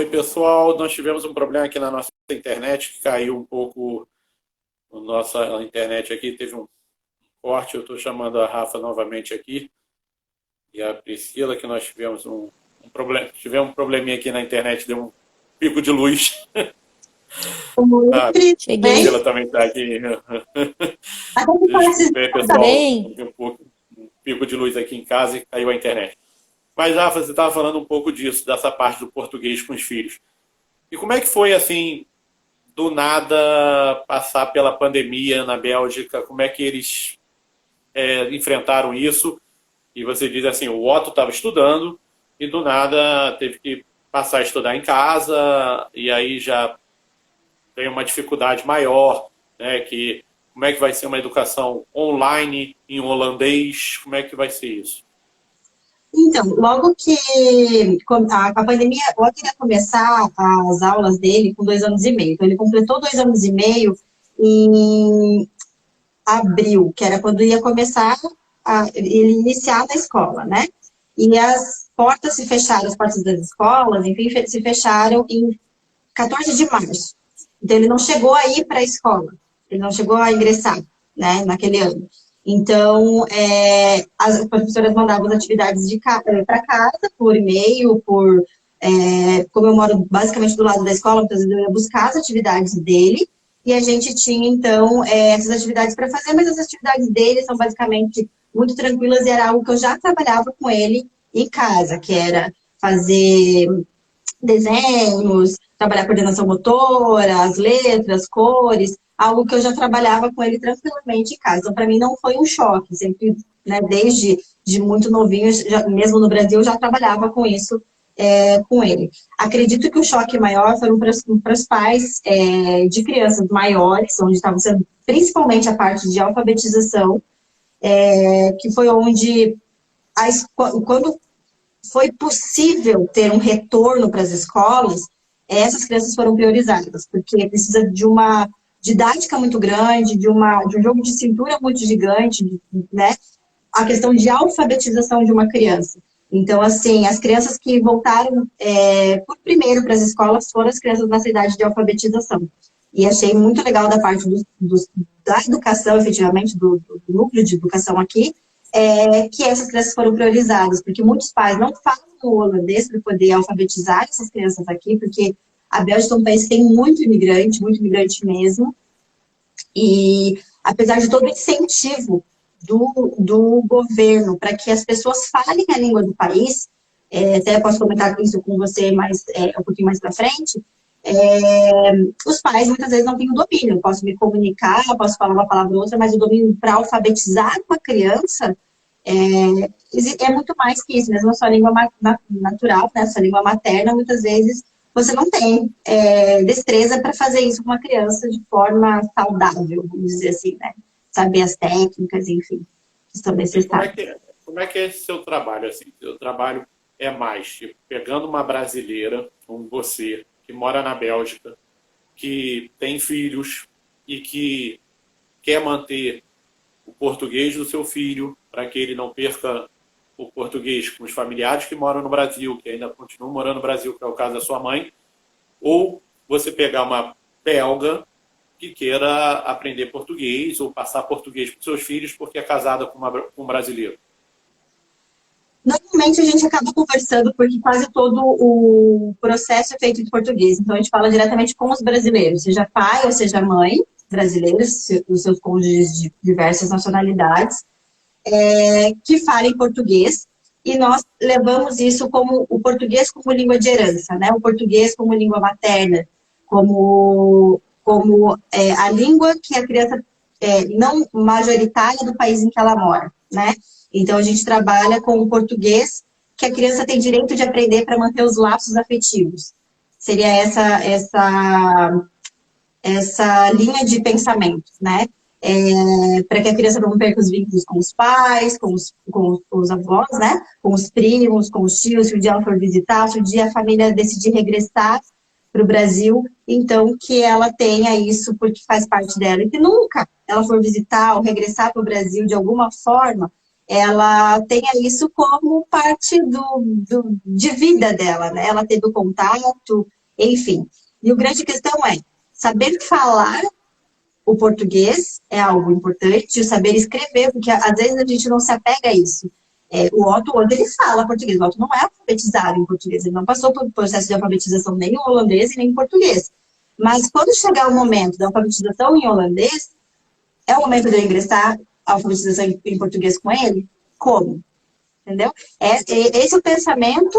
Oi, pessoal. Nós tivemos um problema aqui na nossa internet, que caiu um pouco. A internet aqui teve um corte. Eu estou chamando a Rafa novamente aqui. E a Priscila, que nós tivemos um problema. Tivemos um probleminha aqui na internet, deu um pico de luz. A Cheguei. Priscila também está aqui. Desculpe Desculpe, Tá pessoal. bem? Um pico de luz aqui em casa e caiu a internet. Mas, Rafa, você estava falando um pouco disso, dessa parte do português com os filhos. E como é que foi, assim, do nada passar pela pandemia na Bélgica? Como é que eles enfrentaram isso? E você diz assim, o Otto estava estudando e do nada teve que passar a estudar em casa e aí já tem uma dificuldade maior, né? Como é que vai ser uma educação online em holandês? Como é que vai ser isso? Então, logo que a pandemia, logo que ia começar as aulas dele com 2 anos e meio. Então, ele completou 2 anos e meio em abril, que era quando ia começar ele iniciar na escola, né? E as portas se fecharam, as portas das escolas, enfim, se fecharam em 14 de março. Então, ele não chegou a ir para a escola, ele não chegou a ingressar, né, naquele ano. Então, as professoras mandavam as atividades para casa, por e-mail, como eu moro basicamente do lado da escola, muitas vezes eu ia buscar as atividades dele, e a gente tinha, então, essas atividades para fazer, mas as atividades dele são basicamente muito tranquilas, e era algo que eu já trabalhava com ele em casa, que era fazer desenhos, trabalhar coordenação motora, as letras, cores, algo que eu já trabalhava com ele tranquilamente em casa. Então, para mim, não foi um choque. Sempre, né, desde muito novinho, mesmo no Brasil, eu já trabalhava com isso com ele. Acredito que o choque maior foram para os pais de crianças maiores, onde estavam sendo principalmente a parte de alfabetização, que foi onde, quando foi possível ter um retorno para as escolas, essas crianças foram priorizadas, porque precisa de uma didática muito grande, de um jogo de cintura muito gigante, né? A questão de alfabetização de uma criança. Então, assim, as crianças que voltaram por primeiro para as escolas foram as crianças nessa idade de alfabetização. E achei muito legal da parte da educação, efetivamente, do núcleo de educação aqui, que essas crianças foram priorizadas, porque muitos pais não falam o holandês para poder alfabetizar essas crianças aqui, porque a Bélgica é um país que tem muito imigrante mesmo, e apesar de todo o incentivo do governo para que as pessoas falem a língua do país, até posso comentar isso com você um pouquinho mais para frente, os pais muitas vezes não têm o domínio. Eu posso me comunicar, eu posso falar uma palavra ou outra, mas o domínio para alfabetizar uma criança é muito mais que isso, mesmo a sua língua natural, né, a sua língua materna, muitas vezes você não tem destreza para fazer isso com uma criança de forma saudável, vamos dizer assim, né? Saber as técnicas, enfim, que são necessárias. Como é que é esse seu trabalho? Assim? Seu trabalho é mais tipo, pegando uma brasileira, como você, que mora na Bélgica, que tem filhos e que quer manter o português do seu filho para que ele não perca o português com os familiares que moram no Brasil, que ainda continuam morando no Brasil, que é o caso da sua mãe, ou você pegar uma belga que queira aprender português ou passar português para os seus filhos porque é casada com um brasileiro. Normalmente a gente acaba conversando porque quase todo o processo é feito em português. Então a gente fala diretamente com os brasileiros, seja pai ou seja mãe, brasileiros, os seus cônjuges de diversas nacionalidades, que falem português. E nós levamos isso como o português como língua de herança, né? O português como língua materna, como a língua que a criança não majoritária do país em que ela mora, né? Então, a gente trabalha com o português que a criança tem direito de aprender para manter os laços afetivos. Seria essa linha de pensamento, né? Para que a criança não perca os vínculos com os pais, com os avós, né? Com os primos, com os tios, se o dia ela for visitar, se o dia a família decidir regressar para o Brasil, então que ela tenha isso porque faz parte dela. E que nunca ela for visitar ou regressar para o Brasil de alguma forma, ela tenha isso como parte de vida dela, né? Ela teve o contato, enfim. E o grande questão é saber falar o português é algo importante, o saber escrever, porque às vezes a gente não se apega a isso. O Otto hoje ele fala português, o Otto não é alfabetizado em português, ele não passou por processo de alfabetização nem em holandês e nem em português. Mas quando chegar o momento da alfabetização em holandês, é o momento de eu ingressar a alfabetização em português com ele? Como? Entendeu? Esse é o pensamento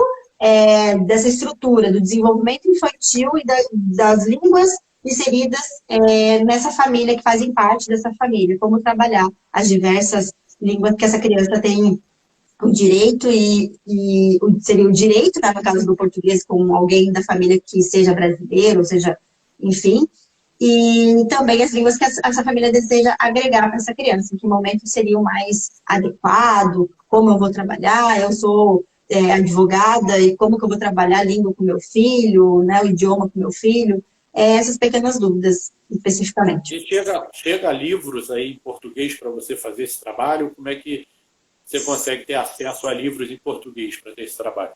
dessa estrutura do desenvolvimento infantil e das línguas inseridas nessa família, que fazem parte dessa família. Como trabalhar as diversas línguas que essa criança tem o direito seria o direito, né, no caso do português, com alguém da família que seja brasileiro, ou seja, enfim, e também as línguas que essa família deseja agregar para essa criança, em que momento seria o mais adequado, como eu vou trabalhar, eu sou advogada, e como que eu vou trabalhar a língua com meu filho, né, o idioma com meu filho, essas pequenas dúvidas, especificamente. E chega livros aí em português para você fazer esse trabalho? Como é que você consegue ter acesso a livros em português para ter esse trabalho?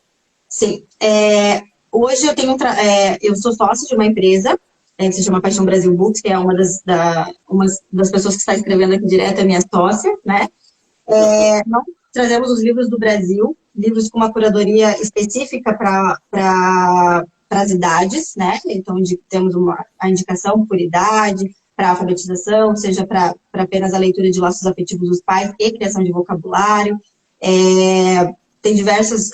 Sim. Hoje eu sou sócia de uma empresa que se chama Paixão Brasil Books, que é uma das pessoas que está escrevendo aqui direto, é minha sócia, né? Nós trazemos os livros do Brasil, livros com uma curadoria específica para as idades, né? Então, temos a indicação por idade, para alfabetização, seja para apenas a leitura de laços afetivos dos pais e criação de vocabulário. Tem diversas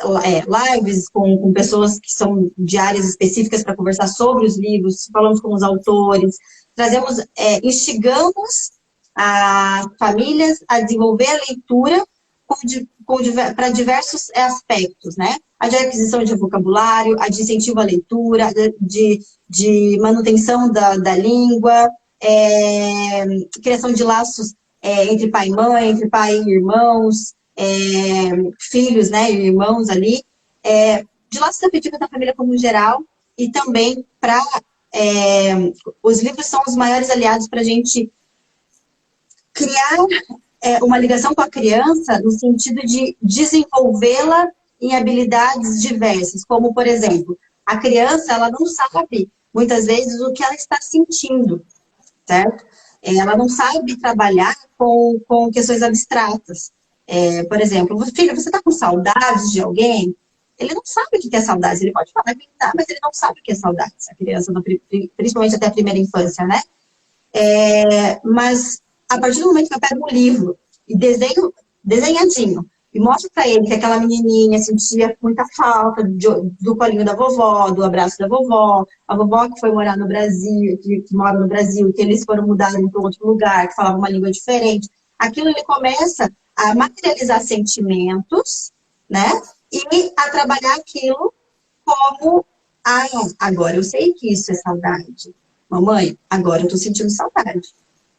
lives com pessoas que são de áreas específicas para conversar sobre os livros, falamos com os autores, instigamos as famílias a desenvolver a leitura para diversos aspectos, né? A de aquisição de vocabulário, a de incentivo à leitura, de manutenção da língua, criação de laços entre pai e mãe, entre pai e irmãos, filhos, né, e irmãos ali, de laços afetivos da família como geral, e também os livros são os maiores aliados para a gente criar uma ligação com a criança no sentido de desenvolvê-la em habilidades diversas, como, por exemplo, a criança, ela não sabe, muitas vezes, o que ela está sentindo, certo? Ela não sabe trabalhar com questões abstratas. Por exemplo, filho, você está com saudades de alguém? Ele não sabe o que é saudade. Ele pode falar que tá, mas ele não sabe o que é saudade. A criança, principalmente até a primeira infância, né? Mas a partir do momento que eu pego um livro e desenho desenhadinho e mostro para ele que aquela menininha sentia muita falta do colinho da vovó, do abraço da vovó, a vovó que foi morar no Brasil, que mora no Brasil, que eles foram mudar para outro lugar, que falava uma língua diferente, aquilo ele começa a materializar sentimentos, né? E a trabalhar aquilo como, agora eu sei que isso é saudade. Mamãe, agora eu tô sentindo saudade.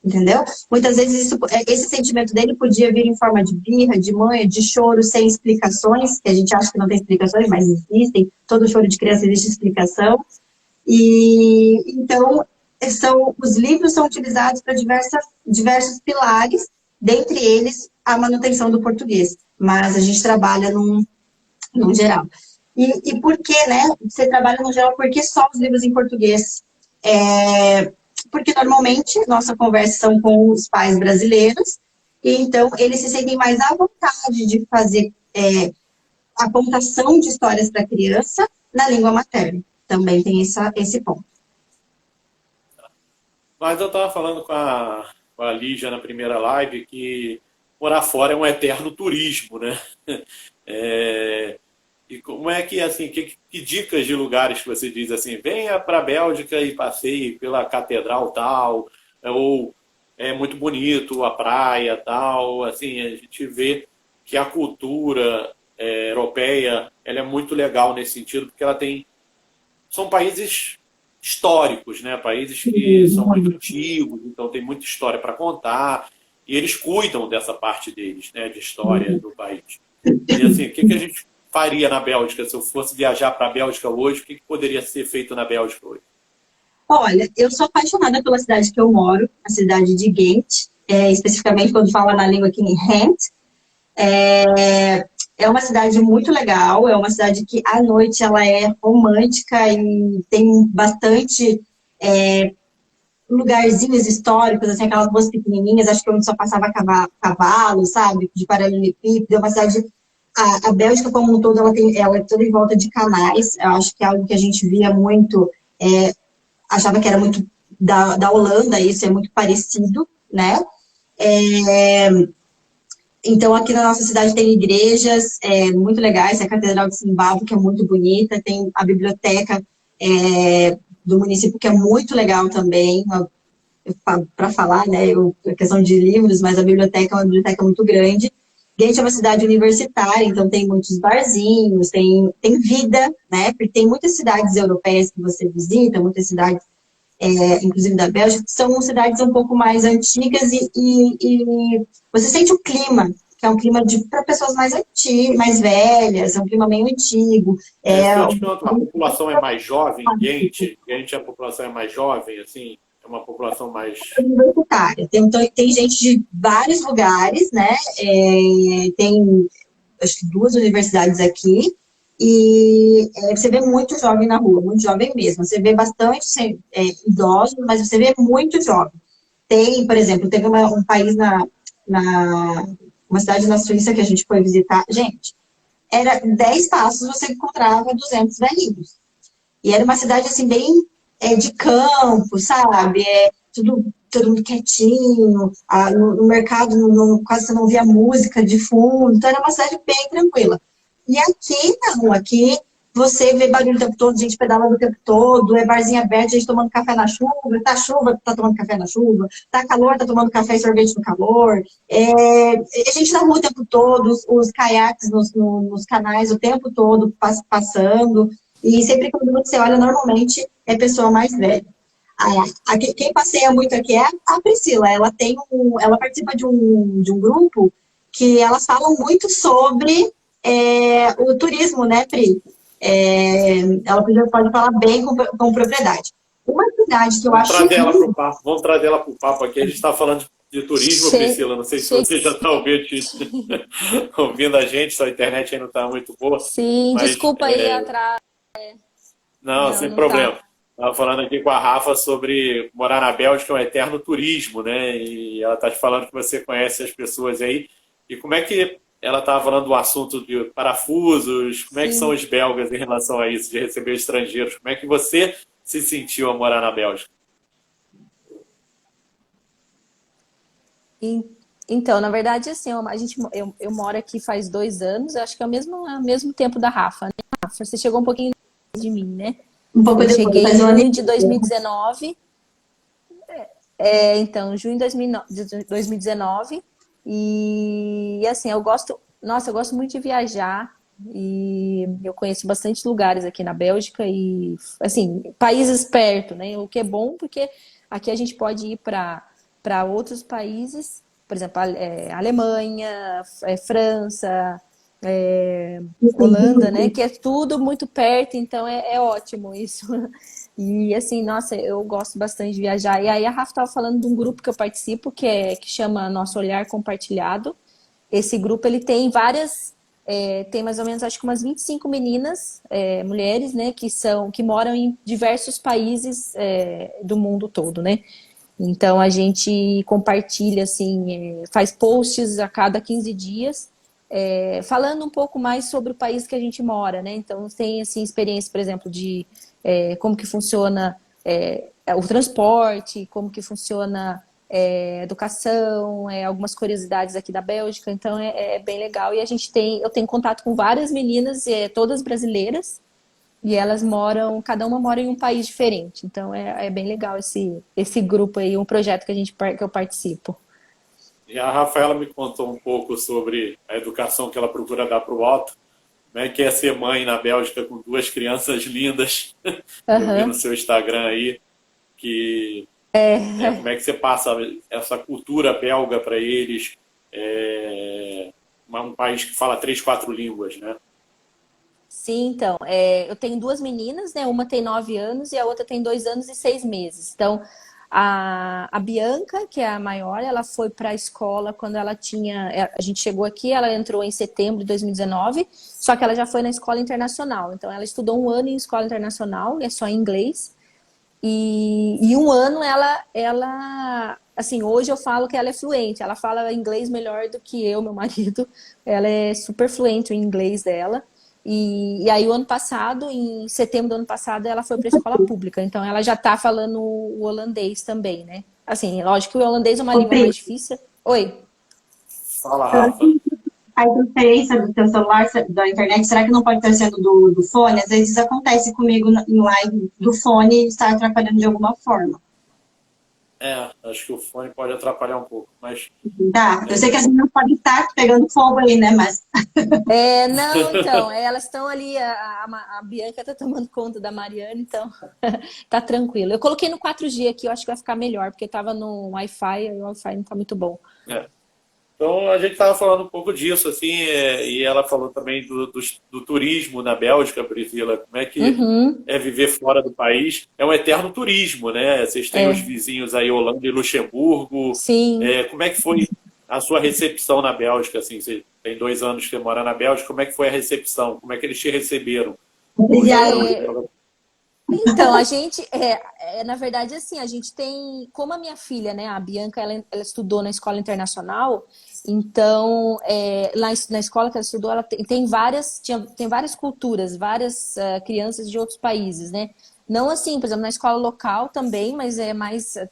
Entendeu? Muitas vezes esse sentimento dele podia vir em forma de birra, de manha, de choro sem explicações, que a gente acha que não tem explicações, mas existem. Todo choro de criança existe explicação. E então, os livros são utilizados para diversos pilares, dentre eles a manutenção do português. Mas a gente trabalha num geral. E por que, né? Você trabalha no geral, porque só os livros em português? Porque normalmente nossa conversa são com os pais brasileiros, e então eles se sentem mais à vontade de fazer a contação de histórias para a criança na língua materna. Também tem esse ponto. Mas eu estava falando com a Lígia na primeira live que morar fora é um eterno turismo, né? E como é que, assim, que dicas de lugares que você diz assim, venha para a Bélgica e passeie pela catedral tal, ou é muito bonito a praia tal, assim, a gente vê que a cultura europeia, ela é muito legal nesse sentido, porque são países históricos, né? Países que são muito antigos, então tem muita história para contar, e eles cuidam dessa parte deles, né, de história do país. E assim, o que a gente faria na Bélgica? Se eu fosse viajar para a Bélgica hoje, o que poderia ser feito na Bélgica hoje? Olha, eu sou apaixonada pela cidade que eu moro, a cidade de Ghent, especificamente quando fala na língua aqui em Ghent. É uma cidade muito legal, é uma cidade que à noite ela é romântica e tem bastante lugarzinhos históricos, assim, aquelas ruas pequenininhas, acho que onde só passava cavalo, sabe, de paralelepípedo, é uma cidade, a Bélgica como um todo, ela é toda em volta de canais, eu acho que é algo que a gente via muito, achava que era muito da Holanda, isso é muito parecido, né, então, aqui na nossa cidade tem igrejas muito legais, a Catedral de Simbabwe, que é muito bonita, tem a biblioteca do município, que é muito legal também, para falar, né, a questão de livros, mas a biblioteca é uma biblioteca muito grande. Ghent é uma cidade universitária, então tem muitos barzinhos, tem vida, né, porque tem muitas cidades europeias que você visita, muitas cidades inclusive da Bélgica, são cidades um pouco mais antigas e você sente o clima, que é um clima para pessoas mais antigas, mais velhas, é um clima meio antigo. É isso que eu te pergunto, a população é mais jovem, Ghent, a população é mais jovem, assim, é uma população mais... Universitária. Tem gente de vários lugares, né? Tem acho que duas universidades aqui, e você vê muito jovem na rua, muito jovem mesmo. Você vê bastante idosos, mas você vê muito jovem. Tem, por exemplo, teve um país uma cidade na Suíça que a gente foi visitar. Gente, era 10 passos você encontrava 200 velhinhos. E era uma cidade, assim, bem de campo, sabe? Todo mundo quietinho. No mercado, quase você não via música de fundo. Então, era uma cidade bem tranquila. E aqui, não. Aqui, você vê barulho o tempo todo, gente pedalando o tempo todo, é barzinho aberto, gente tomando café na chuva, tá tomando café na chuva, tá calor, tá tomando café e sorvete no calor. Gente na rua o tempo todo, os caiaques nos canais o tempo todo passando. E sempre quando você olha, normalmente é pessoa mais velha. Quem passeia muito aqui é a Priscila. Ela participa de um grupo que elas falam muito sobre o turismo, né, Pri? Ela pode falar bem com propriedade. Uma cidade que eu Vamos acho trazer ela para o papo, vamos trazer ela para o papo aqui. A gente está falando de turismo, Priscila. Não sei se você já está ouvindo a gente, sua internet aí não está muito boa, Sim, mas desculpa aí atrás. não, Não, sem não tá. problema. Estava falando aqui com a Rafa sobre morar na Bélgica, é um eterno turismo, né? E ela está te falando que você conhece as pessoas aí. E como é que ela estava falando do assunto de parafusos? Como é que são Sim. os belgas em relação a isso, de receber estrangeiros? Como é que você se sentiu a morar na Bélgica? En- Então, na verdade, assim, eu moro aqui faz 2 anos, eu acho que é o mesmo tempo da Rafa, né? Rafa, você chegou um pouquinho de mim, né? um pouco Eu depois, cheguei em faz um ano e junho de meio. 2019, então, junho de 2019, e assim, nossa, eu gosto muito de viajar, e eu conheço bastante lugares aqui na Bélgica, e assim, países perto, né? O que é bom, porque aqui a gente pode ir para outros países, por exemplo, Alemanha, França, Holanda, né? Que é tudo muito perto, então é ótimo isso. E assim, nossa, eu gosto bastante de viajar. E aí a Rafa estava falando de um grupo que eu participo, que chama Nosso Olhar Compartilhado. Esse grupo ele tem tem mais ou menos acho que umas 25 meninas, mulheres, né, que moram em diversos países do mundo todo, né? Então a gente compartilha assim, faz posts a cada 15 dias, falando um pouco mais sobre o país que a gente mora, né? Então tem assim experiência, por exemplo, de como que funciona o transporte, como que funciona educação, algumas curiosidades aqui da Bélgica. Então é bem legal. E eu tenho contato com várias meninas, todas brasileiras. E elas cada uma mora em um país diferente. Então é bem legal esse grupo aí, um projeto que eu participo. E a Rafaela me contou um pouco sobre a educação que ela procura dar para o Otto, né, que é ser mãe na Bélgica com duas crianças lindas. Eu vi no Aham. seu Instagram aí que como é que você passa essa cultura belga para eles, um país que fala três, quatro línguas, né? Sim, então, eu tenho duas meninas, né? Uma tem 9 anos e a outra tem 2 anos e 6 meses. Então, A Bianca, que é a maior, ela foi para a escola quando ela tinha. A gente chegou aqui, ela entrou em setembro de 2019, só que ela já foi na escola internacional. Então, ela estudou um ano em escola internacional, é só em inglês. E um ano assim, hoje eu falo que ela é fluente. Ela fala inglês melhor do que eu, meu marido. Ela é super fluente em inglês dela. E aí, o ano passado, em setembro do ano passado, ela foi para a escola pública. Então, ela já tá falando o holandês também, né? Assim, lógico que o holandês é uma Ô, língua Pri, mais difícil. Oi. Fala, Rafa. a interferência do teu celular, da internet, será que não pode estar sendo do fone? Às vezes acontece comigo em live do fone estar atrapalhando de alguma forma. Acho que o fone pode atrapalhar um pouco, mas Tá, eu sei que as meninas podem estar pegando fogo aí, né? Mas Não, então, elas estão ali, a Bianca tá tomando conta da Mariana, então tá tranquilo. Eu coloquei no 4G aqui, eu acho que vai ficar melhor, porque tava no Wi-Fi e o Wi-Fi não tá muito bom. é. Então a gente estava falando um pouco disso, assim, e ela falou também do turismo na Bélgica, Priscila. Como é que Uhum, é viver fora do país? É um eterno turismo, né? Vocês têm os é, vizinhos aí, Holanda e Luxemburgo. sim. Como é que foi a sua recepção na Bélgica? Assim, você tem 2 anos que você mora na Bélgica, como é que foi a recepção? Como é que eles te receberam como obrigada. jogador? Então, a gente, na verdade, assim, a gente tem, como a minha filha, né, a Bianca, ela estudou na escola internacional, então, na escola que ela estudou, ela tem várias culturas, várias crianças de outros países, né? Não assim, por exemplo, na escola local também, mas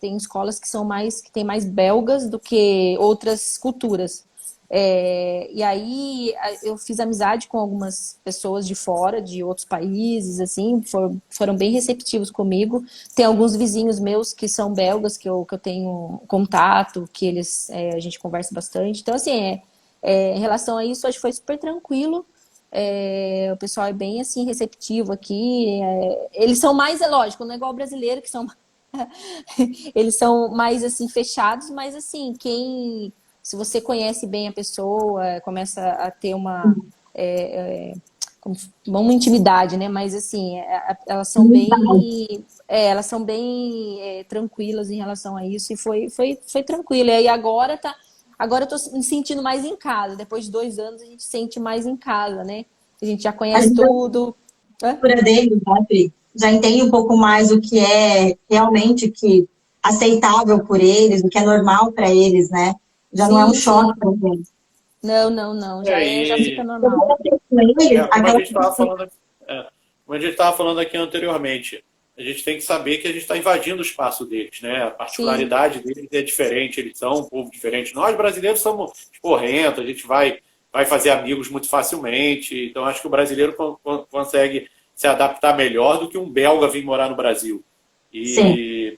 tem escolas que são mais, que tem mais belgas do que outras culturas. E aí eu fiz amizade com algumas pessoas de fora, de outros países, assim, foram bem receptivos comigo. Tem alguns vizinhos meus que são belgas, que eu tenho contato, a gente conversa bastante. Então, assim, em relação a isso, acho que foi super tranquilo. O pessoal é bem, assim, receptivo aqui. Eles são mais, é lógico, não é igual o brasileiro, que são eles são mais assim fechados, mas assim, se você conhece bem a pessoa, começa a ter é, é, uma intimidade, né? Mas assim, elas são bem tranquilas em relação a isso e foi tranquilo. E aí agora eu tô me sentindo mais em casa. Depois de 2 anos a gente se sente mais em casa, né? A gente já A conhece gente tudo. Hã? cultura deles, né, Pri? Já entende um pouco mais o que é realmente aceitável por eles, o que é normal para eles, né? Já não é um Sim, choque sim. para eles. Não, não, não. Já fica E Eu normal. conversei com eles, como a aquela gente estava falando, como a gente estava falando aqui anteriormente, a gente tem que saber que a gente está invadindo o espaço deles, né? A Sim. particularidade deles é diferente, eles são um povo diferente. Nós brasileiros somos esporrentos, a gente vai fazer amigos muito facilmente. Então acho que o brasileiro consegue se adaptar melhor do que um belga vir morar no Brasil. Sim.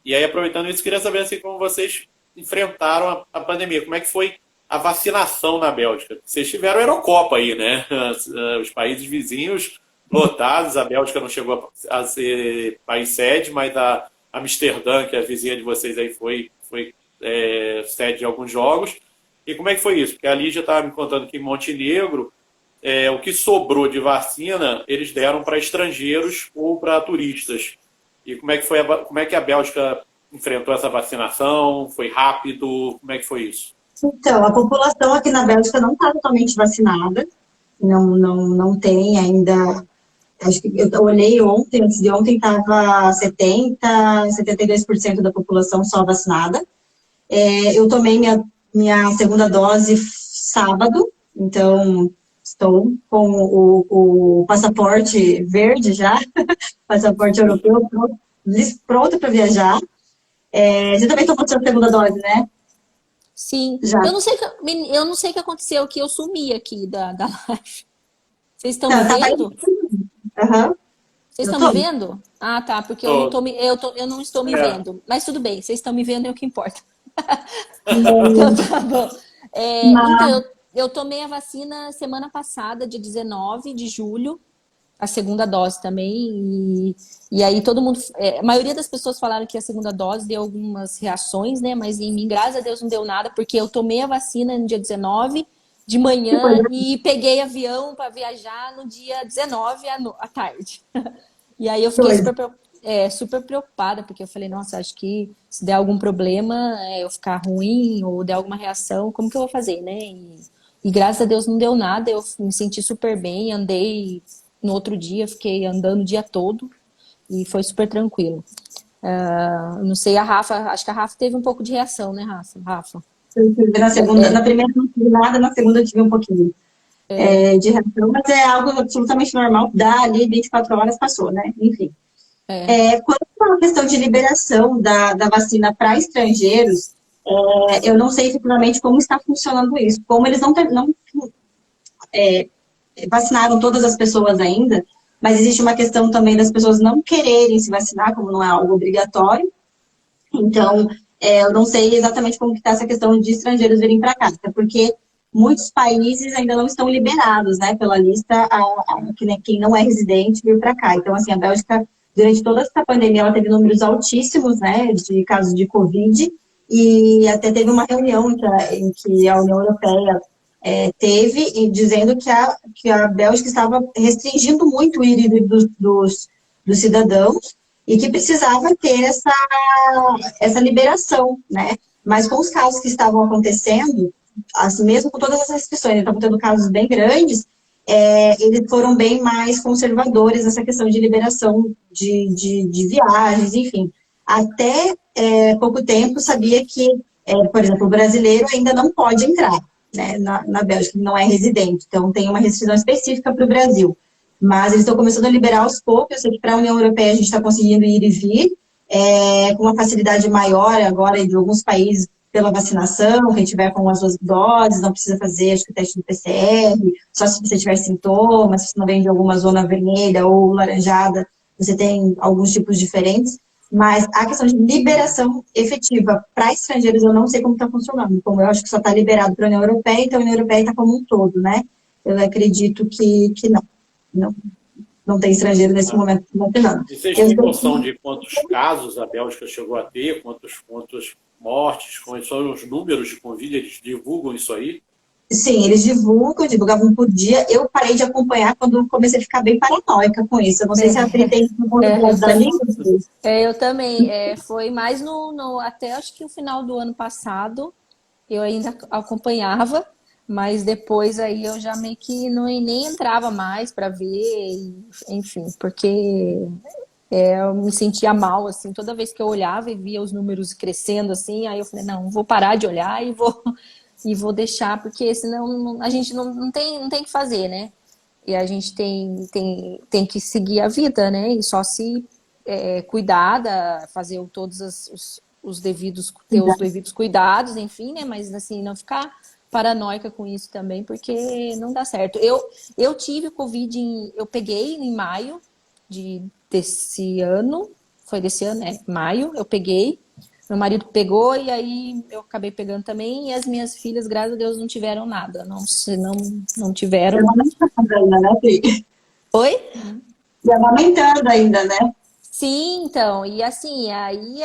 E aí, aproveitando isso, queria saber assim, como vocês enfrentaram a pandemia. Como é que foi a vacinação na Bélgica? Vocês tiveram a Eurocopa aí, né? Os países vizinhos lotados. A Bélgica não chegou a ser país sede, mas a Amsterdã, que é a vizinha de vocês aí, foi sede de alguns jogos. E como é que foi isso? Porque a Lígia estava me contando que em Montenegro, o que sobrou de vacina, eles deram para estrangeiros ou para turistas. E como é que como é que a Bélgica enfrentou essa vacinação? Foi rápido? Como é que foi isso? Então, a população aqui na Bélgica não está totalmente vacinada, não tem ainda. Acho que eu olhei ontem, antes de ontem, estava 72% da população só vacinada. Eu tomei minha segunda dose sábado, então estou com o passaporte verde já, passaporte europeu pronto para viajar. Você também tomou sua segunda dose, né? Sim. Já. Eu não sei o que aconteceu, que eu sumi aqui da live. Vocês estão Não, me eu tava vendo? Aham, Vocês eu estão me tô. vendo? Ah, tá, porque eu não Tô. tô eu não estou me É, vendo. Mas tudo bem, vocês estão me vendo, é o que importa. Então Mas, tá bom. Então, eu tomei a vacina semana passada, dia 19 de julho, a segunda dose também. E aí todo mundo. A maioria das pessoas falaram que a segunda dose deu algumas reações, né? Mas em mim, graças a Deus, não deu nada, porque eu tomei a vacina no dia 19 de manhã e peguei avião para viajar no dia 19 à tarde. E aí eu fiquei dois. super preocupada, porque eu falei, nossa, acho que se der algum problema, eu ficar ruim ou der alguma reação, como que eu vou fazer, né? E graças a Deus não deu nada, eu me senti super bem, andei no outro dia, fiquei andando o dia todo e foi super tranquilo. Não sei, a Rafa, acho que a Rafa teve um pouco de reação, né, Rafa? Na segunda, na primeira não tive nada, na segunda eu tive um pouquinho de reação, mas é algo absolutamente normal, dá ali 24 horas, passou, né? Enfim. Quanto à questão de liberação da vacina para estrangeiros, eu não sei efetivamente como está funcionando isso. Como eles não vacinaram todas as pessoas ainda, mas existe uma questão também das pessoas não quererem se vacinar, como não é algo obrigatório. Então, eu não sei exatamente como que está essa questão de estrangeiros virem para cá, até porque muitos países ainda não estão liberados, né, pela lista, quem não é residente vir para cá. Então, assim, a Bélgica, durante toda essa pandemia, ela teve números altíssimos, né, de casos de Covid, e até teve uma reunião em que a União Europeia teve, e dizendo que a Bélgica estava restringindo muito o ir e vir dos cidadãos, e que precisava ter essa liberação, né? Mas com os casos que estavam acontecendo, assim, mesmo com todas as restrições, estavam tendo casos bem grandes, eles foram bem mais conservadores nessa questão de liberação de viagens, enfim. Até pouco tempo sabia que, por exemplo, o brasileiro ainda não pode entrar, né, na Bélgica, não é residente, então tem uma restrição específica para o Brasil. Mas eles estão começando a liberar aos poucos. Eu sei que para a União Europeia a gente está conseguindo ir e vir com uma facilidade maior agora de alguns países pela vacinação, quem tiver com as 2 doses, não precisa fazer, acho que o teste do PCR, só se você tiver sintomas, se você não vem de alguma zona vermelha ou laranjada, você tem alguns tipos diferentes. Mas a questão de liberação efetiva para estrangeiros, eu não sei como está funcionando. Como eu acho que só está liberado para a União Europeia, então a União Europeia está como um todo, né? Eu acredito que não. Não tem estrangeiro nesse momento vacinando. E vocês têm noção de quantos casos a Bélgica chegou a ter, quantas mortes, quais são os números de Covid, eles divulgam isso aí? Sim, eles divulgavam por dia. Eu parei de acompanhar quando comecei a ficar bem paranoica com isso. Eu não sei se a Pri tem da língua. Eu também. Foi mais até acho que o final do ano passado, eu ainda acompanhava. Mas depois aí eu já meio que nem entrava mais para ver, enfim, porque eu me sentia mal, assim, toda vez que eu olhava e via os números crescendo, assim, aí eu falei, não, vou parar de olhar e vou deixar, porque senão a gente não tem que fazer, né? E a gente tem que seguir a vida, né? E só se cuidar, fazer todos os devidos cuidados, enfim, né? Mas assim, não ficar paranoica com isso também, porque não dá certo. Eu tive Covid, eu peguei em maio desse ano, foi desse ano, maio, eu peguei, meu marido pegou e aí eu acabei pegando também, e as minhas filhas, graças a Deus, não tiveram nada, não tiveram. Ainda, né, Pri? Oi? E amamentando ainda, né? Sim, então, e assim, aí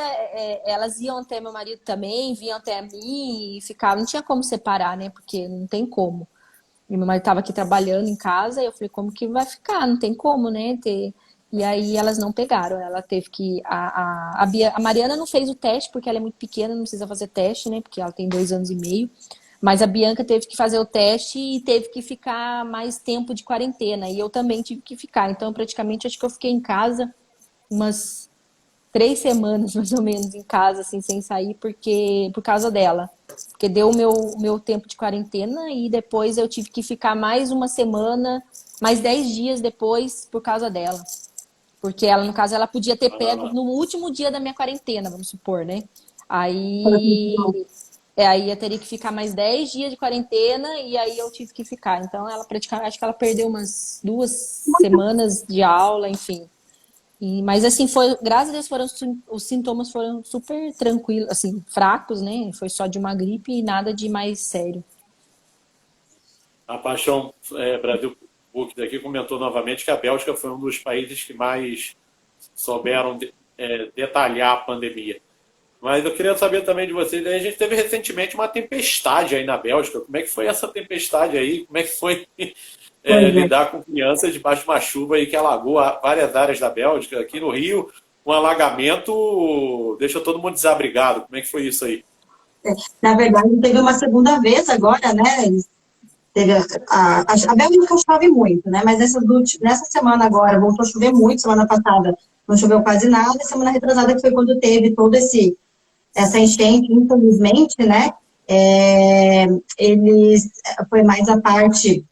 elas iam até meu marido também, vinham até mim e ficavam, não tinha como separar, né, porque não tem como. E meu marido estava aqui trabalhando em casa, e eu falei, como que vai ficar? Não tem como, né, E aí elas não pegaram, ela teve que, a Mariana não fez o teste, porque ela é muito pequena, não precisa fazer teste, né, porque ela tem 2 anos e meio, mas a Bianca teve que fazer o teste e teve que ficar mais tempo de quarentena, e eu também tive que ficar, então praticamente acho que eu fiquei em casa umas 3 semanas, mais ou menos, em casa, assim, sem sair, por causa dela. Porque deu o meu tempo de quarentena e depois eu tive que ficar mais uma semana, mais 10 dias depois, por causa dela. Porque ela, no caso, ela podia ter pego no último dia da minha quarentena, vamos supor, né? Aí eu teria que ficar mais 10 dias de quarentena e aí eu tive que ficar. Então, ela praticamente, acho que ela perdeu umas 2 semanas de aula, enfim. Mas assim, graças a Deus os sintomas foram super tranquilos, assim, fracos, né? Foi só de uma gripe e nada de mais sério. A Paixão Brasil Book daqui comentou novamente que a Bélgica foi um dos países que mais souberam detalhar a pandemia. Mas eu queria saber também de vocês, a gente teve recentemente uma tempestade aí na Bélgica. Como é que foi essa tempestade aí? Como é que foi lidar com crianças debaixo de uma chuva aí que alagou várias áreas da Bélgica? Aqui no Rio, um alagamento deixa todo mundo desabrigado. Como é que foi isso aí? Na verdade, teve uma segunda vez agora, né? Teve a Bélgica chove muito, né? Mas nessa semana agora voltou a chover muito. Semana passada não choveu quase nada. E semana retrasada que foi quando teve todo essa enchente, infelizmente, né? Foi mais a parte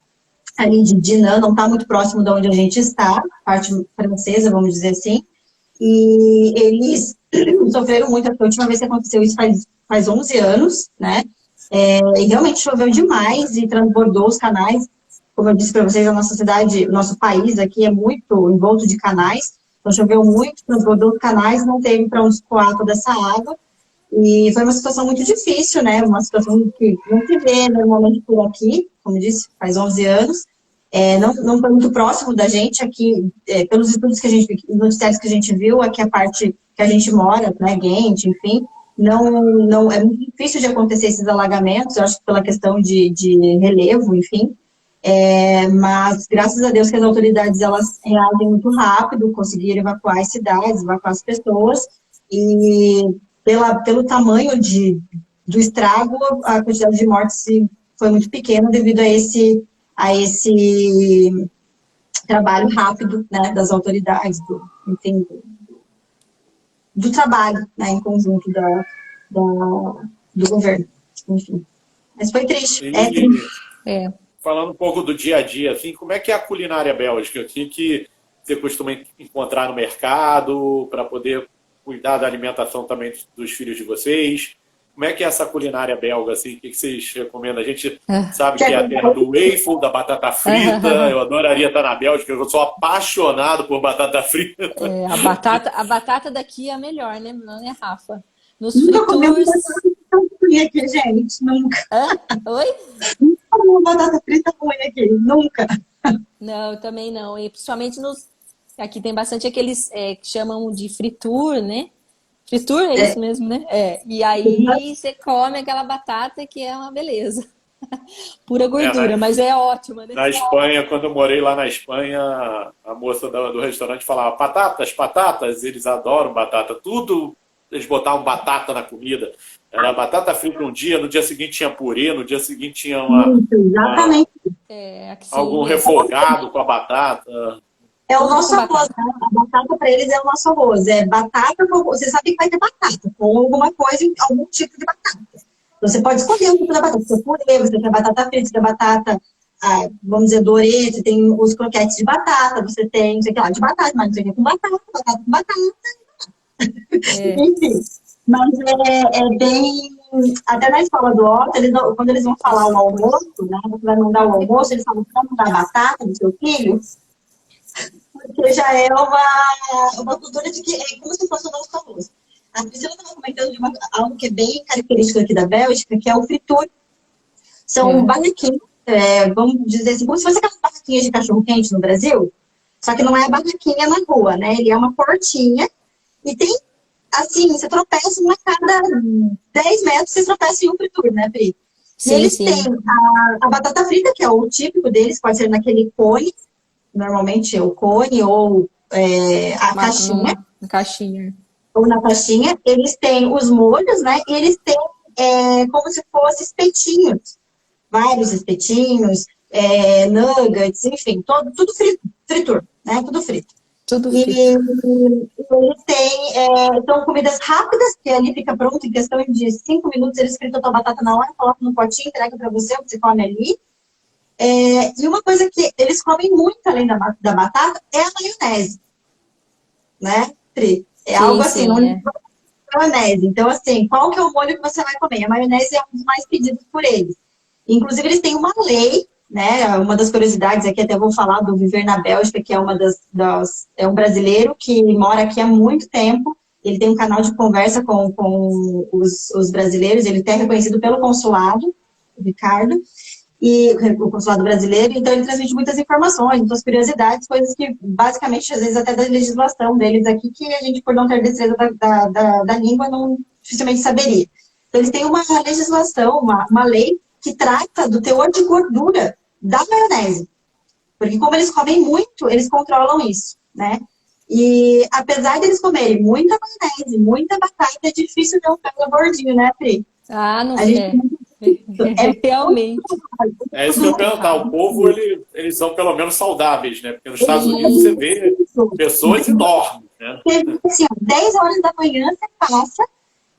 ali de Dinan, não está muito próximo de onde a gente está, a parte francesa, vamos dizer assim. E eles sofreram muito, porque a última vez que aconteceu isso faz 11 anos, né? E realmente choveu demais e transbordou os canais. Como eu disse para vocês, a nossa cidade, o nosso país aqui é muito envolto de canais. Então choveu muito, transbordou os canais, não teve para onde escoar toda essa água. E foi uma situação muito difícil, né? Uma situação que não se vê normalmente por aqui, como eu disse, faz 11 anos. Não foi muito próximo da gente aqui, pelos estudos que a gente, noticiários que a gente viu, aqui a parte que a gente mora, né, Ghent, enfim, não é muito difícil de acontecer esses alagamentos, eu acho que pela questão de relevo, enfim, mas graças a Deus que as autoridades, elas reagem muito rápido, conseguiram evacuar as cidades, evacuar as pessoas, e pelo tamanho do estrago, a quantidade de mortes foi muito pequena devido a esse trabalho rápido, né, das autoridades, enfim, do trabalho, né, em conjunto do governo, enfim. Mas foi triste, triste. Falando um pouco do dia a dia, assim, como é que é a culinária bélgica? O que você costuma encontrar no mercado para poder cuidar da alimentação também dos filhos de vocês? Como é que é essa culinária belga, assim? O que vocês recomendam? A gente sabe que é a terra do waffle, da batata frita. Eu adoraria estar na Bélgica, eu sou apaixonado por batata frita. A batata daqui é a melhor, né? Não é, Rafa? Nos nunca fritures... batata frita aqui, gente, nunca. Oi? Nunca comi uma batata frita ruim aqui, nunca. Não, também não. E principalmente aqui tem bastante aqueles que chamam de friture, né? Fritura é isso mesmo, né? E aí você come aquela batata que é uma beleza. Pura gordura, mas é ótima, né? Na Espanha, quando eu morei lá na Espanha, a moça do restaurante falava batatas, eles adoram batata. Tudo, eles botavam batata na comida. Era batata frita um dia, no dia seguinte tinha purê, no dia seguinte tinha exatamente. Algum refogado com a batata. É o nosso arroz, né? A batata para eles é o nosso arroz. É batata, você sabe que vai ter batata, com alguma coisa, algum tipo de batata. Você pode escolher um tipo de batata. Você purê, você quer batata frita, você quer batata, vamos dizer, dorê, você tem os croquetes de batata, você tem, não sei o que lá, de batata, mas não sei o que com batata com batata. Enfim. Mas é bem... Até na escola do Otto, quando eles vão falar o almoço, né? Você vai mandar o almoço, eles falam, vamos dar batata do seu filho? Porque já é uma cultura de que é como se fosse o nosso arroz. A Priscila estava comentando de algo que é bem característico aqui da Bélgica, que é o friture. São barraquinhas, vamos dizer assim, como se fosse aquelas barraquinhas de cachorro-quente no Brasil, só que não é a barraquinha na rua, né? Ele é uma portinha e tem, assim, você tropeça uma cada 10 metros, você tropeça em um friture, né, Pri? E eles têm a batata frita, que é o típico deles, pode ser naquele cone, normalmente é o cone ou a caixinha. Caixinha. Ou na caixinha. Eles têm os molhos, né? E eles têm como se fossem espetinhos. Vários espetinhos, nuggets, enfim, tudo fritura, né? Tudo frito. Tudo frito. E eles têm, são comidas rápidas, que ali fica pronto em questão de 5 minutos, eles fritam a tua batata na hora, colocam no potinho, entrega para você come ali. E uma coisa que eles comem muito além da batata é a maionese, né, Pri? Algo assim, maionese. Então, assim, qual que é o molho que você vai comer? A maionese é um dos mais pedidos por eles. Inclusive, eles têm uma lei, né? Uma das curiosidades aqui, até vou falar do Viver na Bélgica, que é é um brasileiro que mora aqui há muito tempo. Ele tem um canal de conversa com os brasileiros, ele até é reconhecido pelo consulado, o Ricardo, e o consulado brasileiro, então ele transmite muitas informações, muitas curiosidades, coisas que, basicamente, às vezes até da legislação deles aqui, que a gente, por não ter destreza da língua, não dificilmente saberia. Então, eles têm uma legislação, uma lei que trata do teor de gordura da maionese. Porque como eles comem muito, eles controlam isso, né? E apesar deles comerem muita maionese, muita batata, é difícil ver um belga gordinho, né, Pri? Ah, não A gente é. é Realmente. É isso que eu ia perguntar. O povo, eles são pelo menos saudáveis, né? Porque nos Estados Unidos você vê muito. pessoas enormes, né? Assim, ó, 10 horas da manhã você passa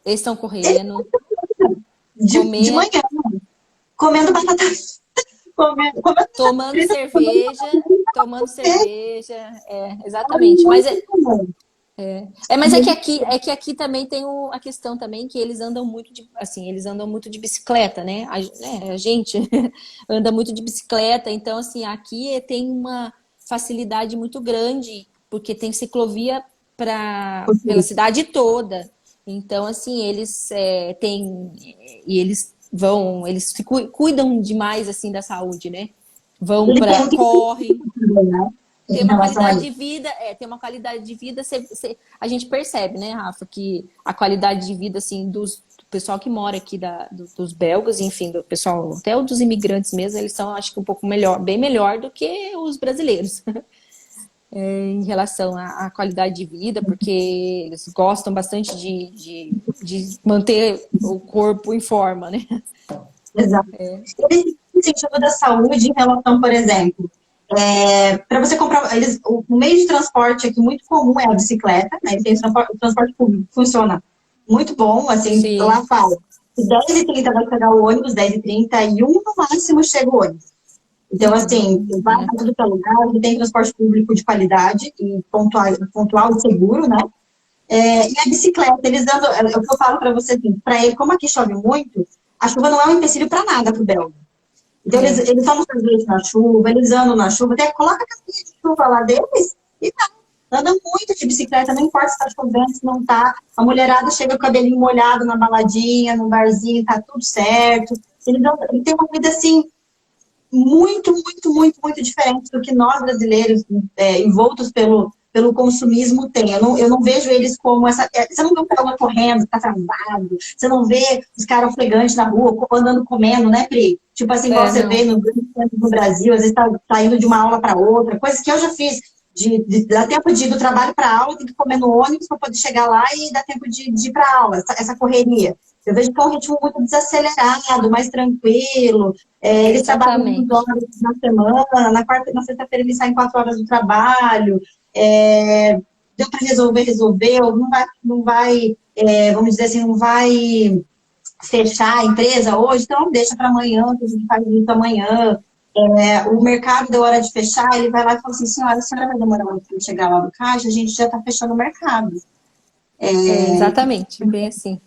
Eles estão correndo, de comer, manhã, comendo batata, comendo batata tomando frita, comendo cerveja, tomando café. cerveja. É, É exatamente. muito comum. Mas é que aqui também tem a questão também que eles andam muito de, assim, eles andam muito de bicicleta, né? A gente anda muito de bicicleta, então assim, aqui tem uma facilidade muito grande, porque tem ciclovia pela cidade toda. Então, assim, eles têm e eles cuidam demais assim da saúde, né? Vão Ele tem para um correm, também, né? ter Em uma relação a qualidade isso. de vida, ter uma qualidade de vida, a gente percebe, né, Rafa, que a qualidade de vida, assim, do pessoal que mora aqui, dos belgas, enfim, do pessoal, até dos imigrantes mesmo, eles são, acho que um pouco melhor, bem melhor do que os brasileiros, em relação à qualidade de vida, porque eles gostam bastante de manter o corpo em forma, né? Exato. Eles têm incentivo da saúde em relação, por exemplo, para você comprar, o meio de transporte aqui muito comum é a bicicleta, né? Eles têm o transporte público, funciona muito bom, assim, lá Sim, fala. 10h30 vai chegar o ônibus, 10h31 no máximo chega o ônibus. Então, assim, vai é, para tudo que é lugar, ele tem transporte público de qualidade e pontual e seguro, né? E a bicicleta, eles dando, é o que eu falo para você, assim, para ele, como aqui chove muito, a chuva não é um empecilho para nada para o belga. Então, eles tomam sorvete na chuva, eles andam na chuva, até coloca a capinha de chuva lá deles e tá. Andam muito de bicicleta, não importa se tá chovendo, se não tá. A mulherada chega com o cabelinho molhado na baladinha, no barzinho, tá tudo certo. Eles têm uma vida, assim, muito, muito, muito, muito diferente do que nós brasileiros, envoltos pelo consumismo, tem. Eu não vejo eles como essa. Você não vê um cara correndo, tá travado, você não vê os caras ofegantes na rua, andando comendo, né, Pri? Tipo assim, igual você vê não, no Brasil, às vezes tá indo de uma aula para outra, coisas que eu já fiz. Dar tempo de ir do trabalho para a aula, tem que comer no ônibus para poder chegar lá e dar tempo de ir para a aula, essa correria. Eu vejo que é um ritmo muito desacelerado, mais tranquilo. Eles trabalham 2 exatamente. horas na semana, na sexta-feira eles saem 4 horas do trabalho. Deu para resolveu, vamos dizer assim, não vai fechar a empresa hoje, então deixa para amanhã, que a gente faz isso amanhã. O mercado deu hora de fechar, ele vai lá e fala assim, senhora, a senhora vai demorar muito para chegar lá no caixa, a gente já está fechando o mercado. Exatamente, bem assim.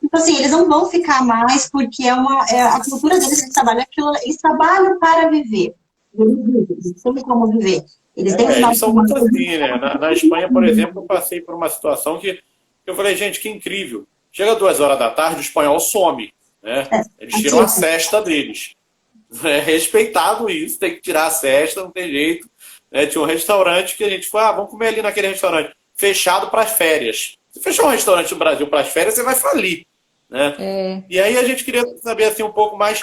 Então, assim, eles não vão ficar mais porque a cultura deles, eles trabalham aquilo, eles trabalham para viver. Eles vivem, eles têm como viver. Eles têm os Eles nossos são muito assim, né? Na Espanha, por exemplo, eu passei por uma situação que eu falei, gente, que incrível. Chega 2 horas da tarde, o espanhol some, né? Eles tiram a ativos. cesta deles. É respeitado isso, tem que tirar a cesta, não tem jeito. Tinha um restaurante que a gente foi, vamos comer ali naquele restaurante, fechado para as férias. Se fechar um restaurante no Brasil para as férias, você vai falir, né? É, E aí a gente queria saber assim um pouco mais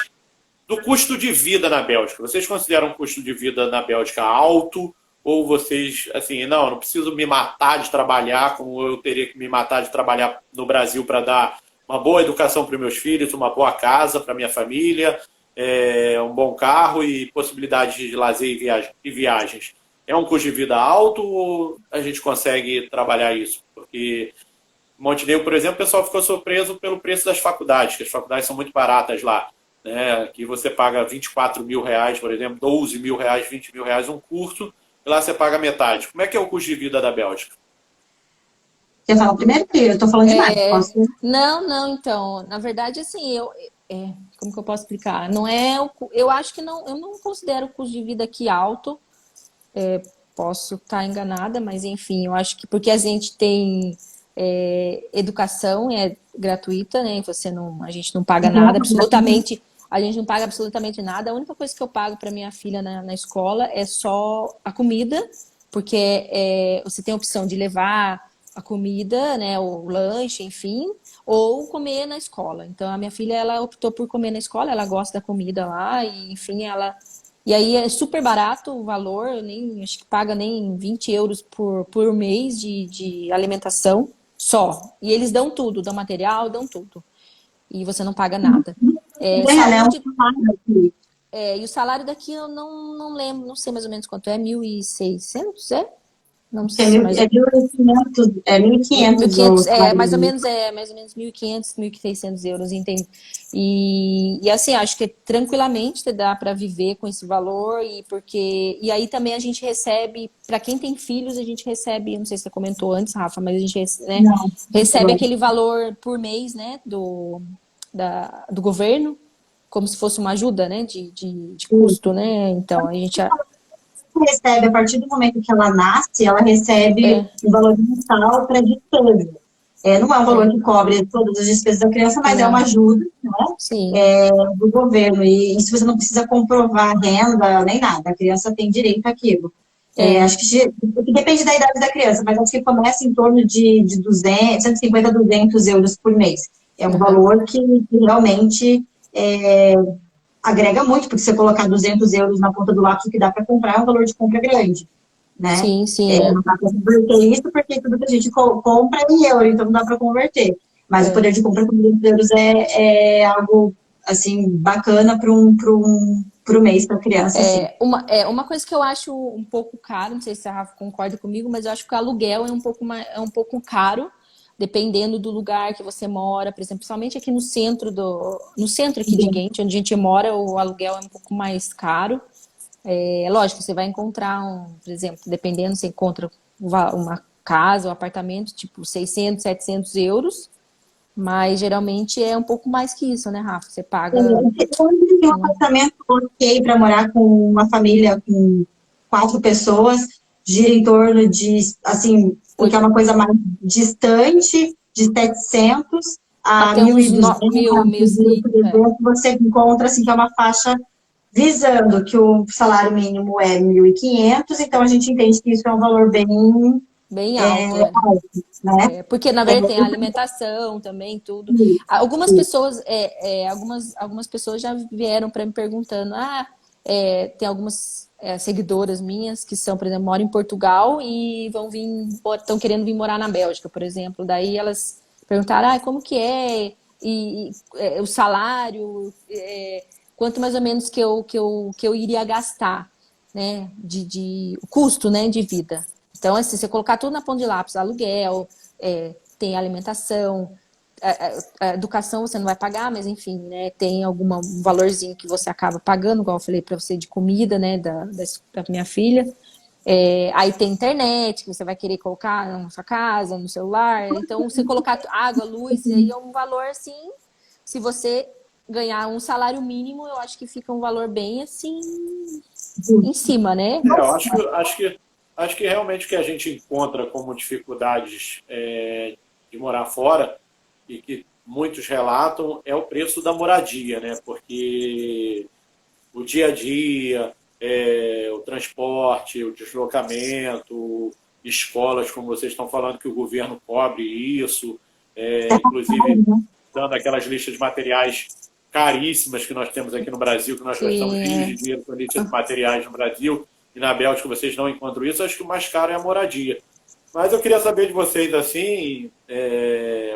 do custo de vida na Bélgica. Vocês consideram o custo de vida na Bélgica alto? Ou vocês, assim, não preciso me matar de trabalhar como eu teria que me matar de trabalhar no Brasil para dar uma boa educação para os meus filhos, uma boa casa para minha família, um bom carro e possibilidade de lazer e viagens. É um custo de vida alto ou a gente consegue trabalhar isso? Porque em Montenegro, por exemplo, o pessoal ficou surpreso pelo preço das faculdades, que as faculdades são muito baratas lá. Né? Aqui você paga 24 mil reais, por exemplo, 12 mil reais, 20 mil reais um curso, e lá você paga metade. Como é que é o custo de vida da Bélgica? Quer falar primeiro? Eu estou falando demais. Posso? não, não, então, na verdade, assim, como que eu posso explicar? Não é, eu acho que não, eu não considero o custo de vida aqui alto, posso estar enganada, mas enfim, eu acho que porque a gente tem educação é gratuita, né? A gente não paga nada, absolutamente, a gente não paga absolutamente nada. A única coisa que eu pago para minha filha na escola é só a comida, porque você tem a opção de levar a comida, né, o lanche, enfim, ou comer na escola. Então a minha filha ela optou por comer na escola, ela gosta da comida lá e enfim, E aí é super barato o valor, eu nem, acho que paga nem 20 euros por mês de alimentação só. E eles dão tudo, dão material, dão tudo. E você não paga nada. Ganha, né? Um Saúde, salário aqui. e o salário daqui eu não lembro, não sei mais ou menos quanto é, 1.600, é? Não É sei, mais ou 1.500, é 1.500 o 1.500, salário mínimo. mais ou menos 1.500, 1.600 euros, entende? E assim, acho que tranquilamente dá para viver com esse valor e aí também a gente recebe, para quem tem filhos, a gente recebe, não sei se você comentou antes, Rafa, mas a gente, né, Não, recebe aquele valor por mês, né, do governo, como se fosse uma ajuda, né, de custo, né? Então a gente recebe, a partir do momento que ela nasce, ela recebe é, um valor mensal para despesa. Não é um valor é, que cobre todas as despesas da criança, mas é uma não, ajuda, né, sim, do governo. E se você não precisa comprovar renda nem nada, a criança tem direito àquilo. é, Acho que depende da idade da criança, mas acho que começa em torno de 200, 150 a 200 euros por mês. É um aham. valor que realmente agrega muito, porque você colocar 200 euros na ponta do lápis, o que dá para comprar é um valor de compra grande, né? Sim, sim, Não dá para converter isso, porque tudo que a gente compra é em euro, então não dá para converter. Mas o é. poder de compra com 200 euros é algo, assim, bacana para um mês para criança, assim. Uma coisa que eu acho um pouco caro, não sei se a Rafa concorda comigo, mas eu acho que o aluguel é um pouco caro, dependendo do lugar que você mora, por exemplo, principalmente aqui no centro aqui de Ghent, onde a gente mora, o aluguel é um pouco mais caro. Lógico, você vai encontrar por exemplo, dependendo, você encontra uma casa, um apartamento, tipo 600, 700 euros, mas geralmente é um pouco mais que isso, né, Rafa? Você paga, Hoje tem um apartamento ok para morar com uma família com 4 pessoas, gira em torno de, assim, porque é oito- uma coisa mais distante, de 700 a até uns 1.200, 1.000, 1.300, você encontra, assim, que é uma faixa visando que o salário mínimo é 1.500, então a gente entende que isso é um valor bem bem alto, é. alto, né? Porque, na verdade, tem a alimentação também, tudo. Algumas pessoas já vieram para me perguntando, tem algumas seguidoras minhas que são, por exemplo, moram em Portugal e estão querendo vir morar na Bélgica, por exemplo. Daí elas perguntaram, como que é? O salário, quanto mais ou menos que eu iria gastar, né? O custo, né, de vida. Então, assim, você colocar tudo na ponta de lápis, aluguel, tem alimentação, a educação você não vai pagar, mas enfim, né, tem um valorzinho que você acaba pagando, igual eu falei para você, de comida, né, da minha filha. Aí tem internet, que você vai querer colocar na sua casa, no celular. Então, você colocar água, luz, aí é um valor assim, se você ganhar um salário mínimo, eu acho que fica um valor bem assim, em cima, né? Eu acho que realmente o que a gente encontra como dificuldades de morar fora e que muitos relatam é o preço da moradia, né? Porque o dia a dia, o transporte, o deslocamento, escolas, como vocês estão falando, que o governo cobre isso, inclusive dando aquelas listas de materiais caríssimas que nós temos aqui no Brasil, que nós gastamos rios Sim, de dinheiro com lista de materiais no Brasil, e na Bélgica vocês não encontram isso, acho que o mais caro é a moradia. Mas eu queria saber de vocês, assim,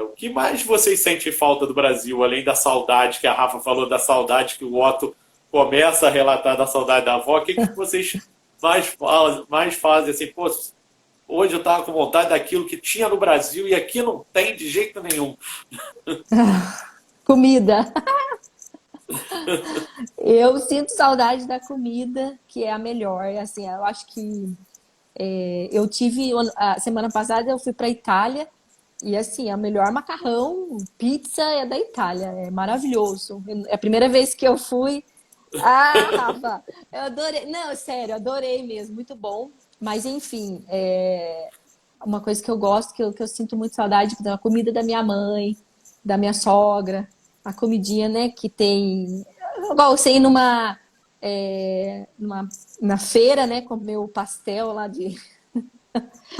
o que mais vocês sentem falta do Brasil, além da saudade, que a Rafa falou da saudade, que o Otto começa a relatar da saudade da avó, o que vocês mais fazem, assim, pô, hoje eu estava com vontade daquilo que tinha no Brasil e aqui não tem de jeito nenhum. comida. Eu sinto saudade da comida, que é a melhor. Assim, eu acho que eu tive a semana passada eu fui para Itália e assim, a melhor macarrão, pizza é da Itália, é maravilhoso. É a primeira vez que eu fui. Rafa, eu adorei. Não, sério, adorei mesmo, muito bom. Mas enfim, uma coisa que eu gosto, que eu sinto muito saudade, da comida da minha mãe, da minha sogra, a comidinha, né, que tem. Igual você ir numa, na feira, né, comer o pastel lá de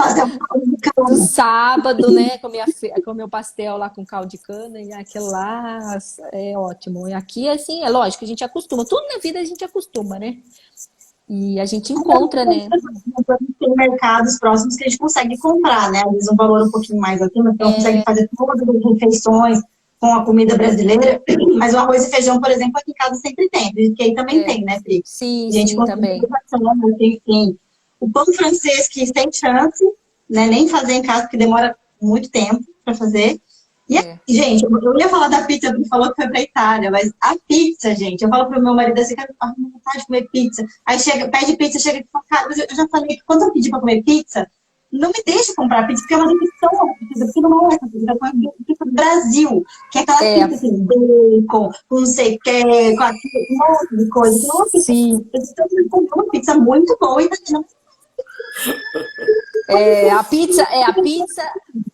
fazer a caldo de Do cana. sábado, né? Comer o pastel lá com caldo de cana e aquilo lá é ótimo. E aqui, assim, é lógico, a gente acostuma. Tudo na vida a gente acostuma, né? E a gente encontra, né? Tem mercados próximos que a gente consegue comprar, né? Às vezes um valor um pouquinho mais acima, então consegue fazer todas as refeições com a comida brasileira. Mas o arroz e feijão, por exemplo, aqui em casa sempre tem. Porque aí também tem, né, Pri? Sim, A gente sim, consegue também. enfim. O pão francês, que sem chance, né? Nem fazer em casa, porque demora muito tempo para fazer. E, gente, eu ia falar da pizza, porque falou que foi pra Itália, mas a pizza, gente, eu falo pro meu marido assim, cara, eu tenho vontade de comer pizza. Aí chega, pede pizza, chega e fala, cara, eu já falei que quando eu pedi pra comer pizza, não me deixa comprar pizza, porque é uma decepção, porque não é essa pizza, é uma pizza do Brasil, que é aquela pizza assim, bacon, com não sei o que, com um monte de coisa. Então, uma pizza, Sim. eu comprei uma pizza muito boa e não A pizza,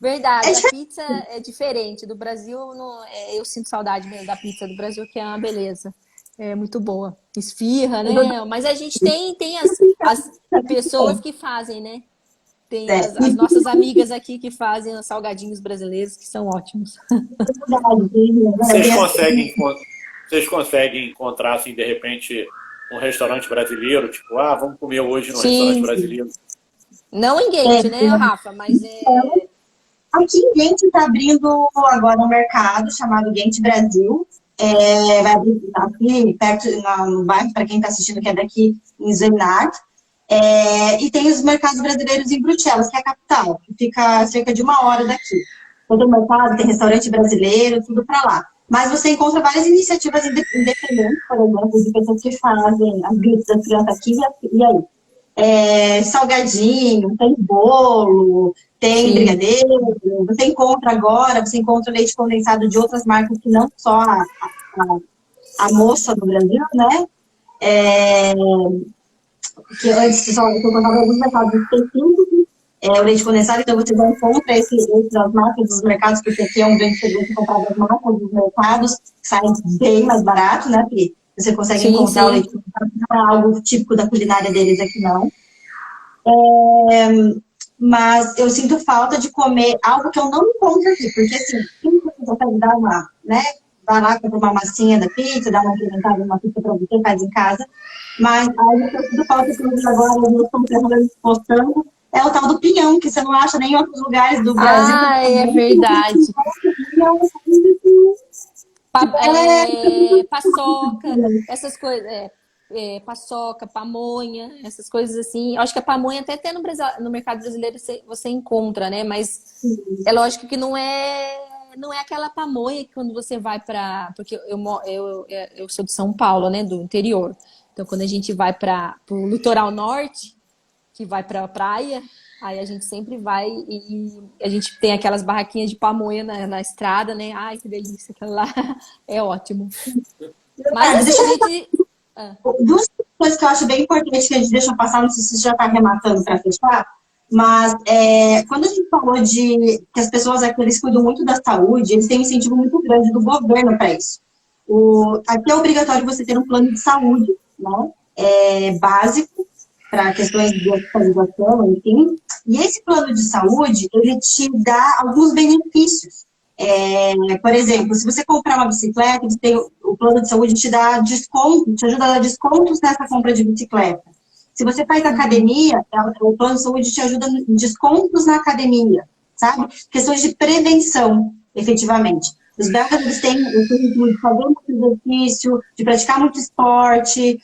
verdade, a pizza é diferente. Do Brasil, eu sinto saudade mesmo da pizza do Brasil, que é uma beleza. É muito boa. Esfirra, né? Mas a gente tem as pessoas que fazem, né? Tem é as nossas amigas aqui que fazem os salgadinhos brasileiros, que são ótimos. Vocês conseguem, vocês conseguem encontrar, assim, de repente, um restaurante brasileiro? Tipo, vamos comer hoje num restaurante Sim. brasileiro. Não em Gente, né, Rafa? Mas Aqui em Gente está abrindo agora um mercado chamado Gente Brasil. Vai abrir aqui perto, no bairro, para quem está assistindo, que é daqui em Zuidam. E tem os mercados brasileiros em Bruxelas, que é a capital, que fica cerca de 1 hora daqui. Todo mercado, tem restaurante brasileiro, tudo para lá. Mas você encontra várias iniciativas independentes, por exemplo, de pessoas que fazem as gritas das crianças aqui e aí. Salgadinho, tem bolo, tem brigadeiro, você encontra leite condensado de outras marcas que não só a moça do Brasil, né? Que antes só eu comprava alguns mercados específicos, o leite condensado, então você já encontra as marcas dos mercados, porque aqui é um grande segredo de comprar as marcas dos mercados, que saem bem mais barato, né, Pri? Você consegue encontrar o leite condensado, não é algo típico da culinária deles aqui, não. Mas eu sinto falta de comer algo que eu não encontro aqui, porque assim, quem você consegue dar uma, né? Vai lá, compra uma massinha da pizza, dá uma incrementada numa pizza para você, faz em casa. Mas algo que eu sinto falta que eu vi agora, eu estou postando, é o tal do pinhão, que você não acha nem em outros lugares do Brasil. é verdade. Paçoca, essas coisas. Paçoca, pamonha, essas coisas assim. Eu acho que a pamonha até no mercado brasileiro você encontra, né? Mas é lógico que não é aquela pamonha que quando você vai para... Porque eu sou de São Paulo, né? Do interior. Então, quando a gente vai para o litoral norte, que vai para a praia, aí a gente sempre vai e a gente tem aquelas barraquinhas de pamonha na estrada, né? Ai, que delícia, aquela lá é ótimo. Mas assim, a gente... Duas coisas que eu acho bem importantes que a gente deixa passar, não sei se você já está arrematando para fechar, mas quando a gente falou de que as pessoas aqui eles cuidam muito da saúde, eles têm um incentivo muito grande do governo para isso. Aqui é obrigatório você ter um plano de saúde, né, básico, para questões de hospitalização, enfim. E esse plano de saúde, ele te dá alguns benefícios. Por exemplo, se você comprar uma bicicleta, o plano de saúde te dá desconto, te ajuda a dar descontos nessa compra de bicicleta. Se você faz academia, o plano de saúde te ajuda em descontos na academia, sabe? Questões de prevenção, efetivamente. Os belgas, eles têm o ritmo de fazer muito exercício, de praticar muito esporte,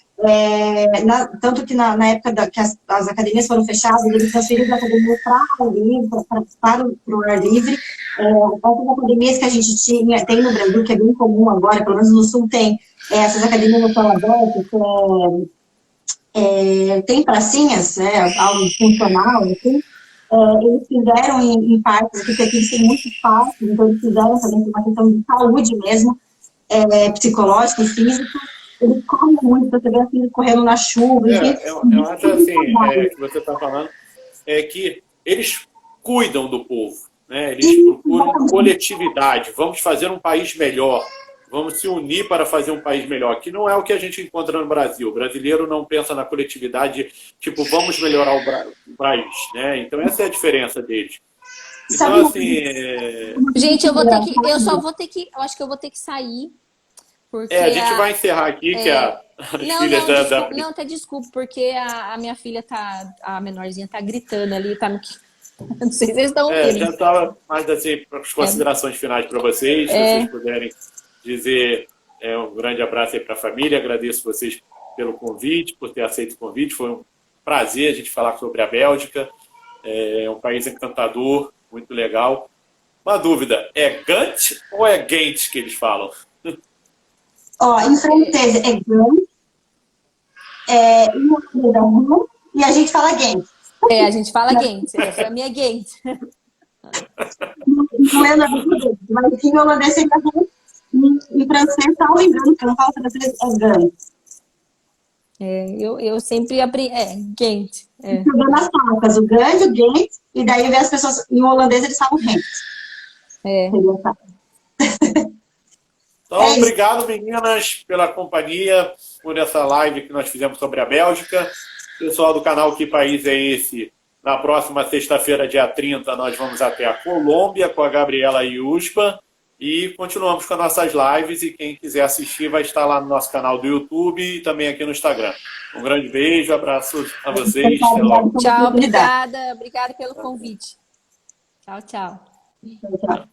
tanto que na época que as academias foram fechadas, eles transferiram da academia para o ar livre. Essas academias que a gente tem no Brasil, que é bem comum agora, pelo menos no Sul tem, essas academias no céu aberto, tem pracinhas, algo funcional, assim. Eles fizeram em parques, porque aqui eles têm muitos parques, então eles fizeram também uma questão de saúde mesmo, psicológica e física. Eles correm muito, você vê assim, correndo na chuva. Eu acho assim, que você está falando, que eles cuidam do povo, né? Eles procuram coletividade, vamos fazer um país melhor. vamos se unir para fazer um país melhor, que não é o que a gente encontra no Brasil. O brasileiro não pensa na coletividade, tipo, vamos melhorar o país, né? Então essa é a diferença deles. Sabe Então, uma assim, Gente, eu acho que eu vou ter que sair, porque a gente vai encerrar aqui, que as filhas não, até desculpa, porque a minha filha a menorzinha tá gritando ali, tá no que. Não sei se vocês estão ouvindo. já estava mais assim, para as considerações finais para vocês, se vocês puderem dizer um grande abraço aí para a família, agradeço vocês pelo convite, por ter aceito o convite, foi um prazer a gente falar sobre a Bélgica, é um país encantador, muito legal. Uma dúvida, é Gant ou é Ghent que eles falam? Ó, em francês é Gant, em holandês é Ghent, e a gente fala Ghent. A gente fala Ghent, pra mim é Ghent. Não é nada, mas em holandês seria Ghent, em francês, salvo engano, que eu não falo francês, é Gant. Eu sempre aprendi. Ghent. Escrevendo nas placas, o Gant, o Ghent, e daí vê as pessoas, em holandês eles falam Ghent. Então, obrigado, meninas, pela companhia, por essa live que nós fizemos sobre a Bélgica. Pessoal do canal Que País é Esse? Na próxima sexta-feira, dia 30, nós vamos até a Colômbia com a Gabriela Iuspa e continuamos com as nossas lives e quem quiser assistir vai estar lá no nosso canal do YouTube e também aqui no Instagram. Um grande beijo, abraço a vocês. Até logo. Tchau, obrigada pelo convite. Tchau, tchau. Tchau.